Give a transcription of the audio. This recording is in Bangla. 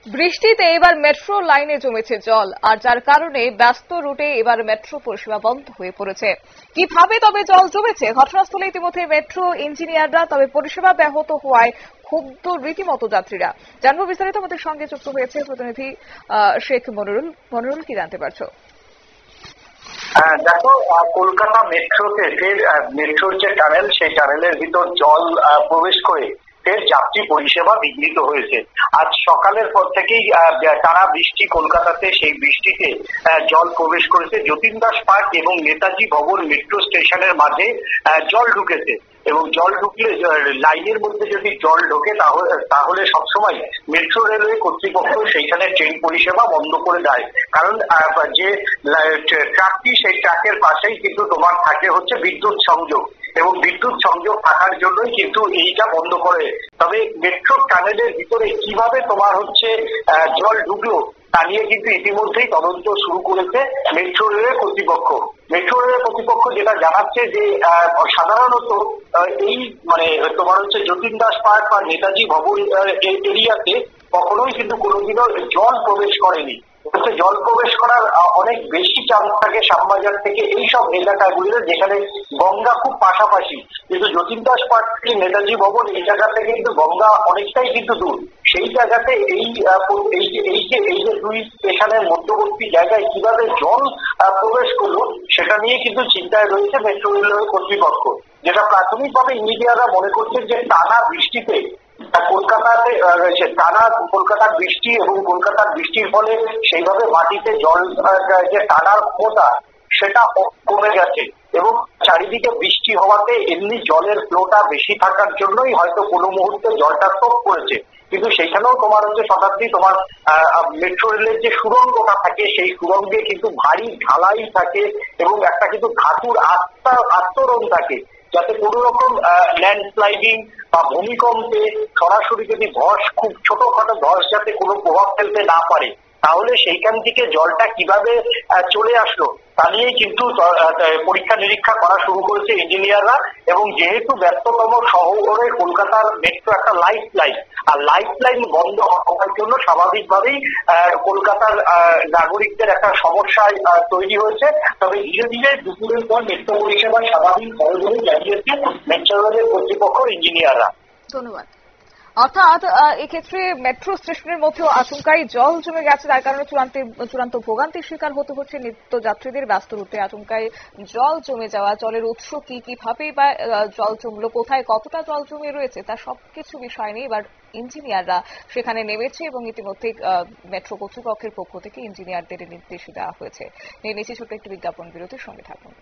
বৃষ্টিতে এবার মেট্রো লাইনে জমেছে জল, আর যার কারণে ব্যস্ত রুটে এবার মেট্রো পরিষেবা বন্ধ হয়ে পড়েছে। কিভাবে তবে জল জমেছে? ঘটনাস্থলে ইতিমধ্যে মেট্রো ইঞ্জিনিয়াররা, তবে পরিষেবা ব্যাহত হওয়ায় ক্ষুব্ধ রীতিমতো যাত্রীরা। জানবো বিস্তারিত, আমাদের সঙ্গে যুক্ত হয়েছে প্রতিনিধি শেখ মনিরুল। মনিরুল, কি জানতে পারছো? দেখো, কলকাতা মেট্রোতে মেট্রোর যে টানেল, সেই টানেলের ভিতর জল প্রবেশ করে ফের যাত্রী পরিষেবা বিঘ্নিত হয়েছে। আজ সকালের পর থেকেই টানা বৃষ্টি কলকাতাতে, সেই বৃষ্টিতে জল প্রবেশ করেছে যতীন দাস পার্ক এবং নেতাজি ভবন মেট্রো স্টেশনের মাঝে জল ঢুকেছে। এবং জল ঢুকলে লাইনের মধ্যে যদি জল ঢোকে তাহলে সবসময় মেট্রো রেলওয়ে কর্তৃপক্ষ সেইখানে ট্রেন পরিষেবা বন্ধ করে দেয়। কারণ যে ট্রাকটি, সেই ট্রাকের পাশেই কিন্তু তোমার থাকে হচ্ছে বিদ্যুৎ সংযোগ, এবং বিদ্যুৎ সংযোগ থাকার জন্যই কিন্তু এইটা বন্ধ করে। তবে মেট্রো টানেলের ভিতরে কিভাবে তোমার হচ্ছে জল ঢুকলো তা নিয়ে কিন্তু ইতিমধ্যেই তদন্ত শুরু করেছে মেট্রো রেলের কর্তৃপক্ষ। মেট্রো রেলের কর্তৃপক্ষ যেটা জানাচ্ছে যে সাধারণত এই তোমার হচ্ছে যতীন দাস পার্ক বা নেতাজি ভবন এরিয়াতে কখনোই কিন্তু কোনোদিনও জল প্রবেশ করেনি। জল প্রবেশ করার অনেক বেশি চান্স থাকে শ্যামবাজার থেকে এইসব এলাকাগুলিতে, যেখানে গঙ্গা খুব পাশাপাশি। কিন্তু যতীন দাস পার্ক থেকে নেতাজি ভবন এই জায়গা থেকে কিন্তু গঙ্গা অনেকটাই কিন্তু দূর। সেই জায়গাতে এই যে দুই স্টেশনের মধ্যবর্তী জায়গায় কিভাবে জল প্রবেশ করলো সেটা নিয়ে কিন্তু চিন্তায় রয়েছে মেট্রো রেলওয়ে কর্তৃপক্ষ। যেটা প্রাথমিকভাবে ইঞ্জিনিয়াররা মনে করছেন যে টানা বৃষ্টিতে কলকাতাতে রয়েছে, টানা কলকাতার বৃষ্টি এবং কলকাতার বৃষ্টির ফলে সেইভাবে মাটিতে জল যে টানার ক্ষমতা সেটা কমে গেছে, এবং চারিদিকে বৃষ্টি হওয়াতে এমনি জলের ফ্লোটা বেশি থাকার জন্যই হয়তো কোনো মুহূর্তে জলটা স্টপ করেছে। কিন্তু সেখানেও তোমার হচ্ছে শতাব্দী, তোমার মেট্রো রেলের যে সুড়ঙ্গটা থাকে, সেই সুড়ঙ্গে কিন্তু ভারী ঢালাই থাকে এবং একটা কিন্তু ধাতুর আস্তরণ থাকে, যাতে কোনো রকম ল্যান্ডস্লাইডিং বা ভূমিকম্পে সরাসরি যদি ধস, খুব ছোটখাটো ধস যাতে কোনো প্রভাব ফেলতে না পারে। তাহলে সেইখান থেকে জলটা কিভাবে চলে আসলো তা নিয়েই কিন্তু পরীক্ষা নিরীক্ষা করা শুরু করেছে ইঞ্জিনিয়াররা। এবং যেহেতু ব্যস্ততম শহরে কলকাতার মেট্রো একটা লাইফ লাইন, আর লাইফ লাইন বন্ধ হওয়ার জন্য স্বাভাবিকভাবেই কলকাতার নাগরিকদের একটা সমস্যায় তৈরি হয়েছে। তবে ধীরে ধীরে দুপুরের পর মেট্রো পরিষেবা স্বাভাবিক হবে বলে জানিয়েছে মেট্রো রেলের কর্তৃপক্ষ ইঞ্জিনিয়াররা। ধন্যবাদ। অর্থাৎ এক্ষেত্রে মেট্রো স্টেশনের মধ্যেও আচমকাই জল জমে গেছে, তার কারণে চূড়ান্ত ভোগান্তির শিকার হতে হচ্ছে নিত্য যাত্রীদের। ব্যস্ত রুটে আচমকাই জল জমে যাওয়া, জলের উৎস কি, কিভাবে বা জল জমলো, কোথায় কতটা জল জমে রয়েছে, তার সবকিছু বিষয় নিয়ে এবার ইঞ্জিনিয়াররা সেখানে নেমেছে এবং ইতিমধ্যে মেট্রো কর্তৃপক্ষের পক্ষ থেকে ইঞ্জিনিয়ারদের নির্দেশ দেওয়া হয়েছে। নিয়ে নিচ্ছি ছোট্ট একটি বিজ্ঞাপন বিরতির, সঙ্গে থাকুন।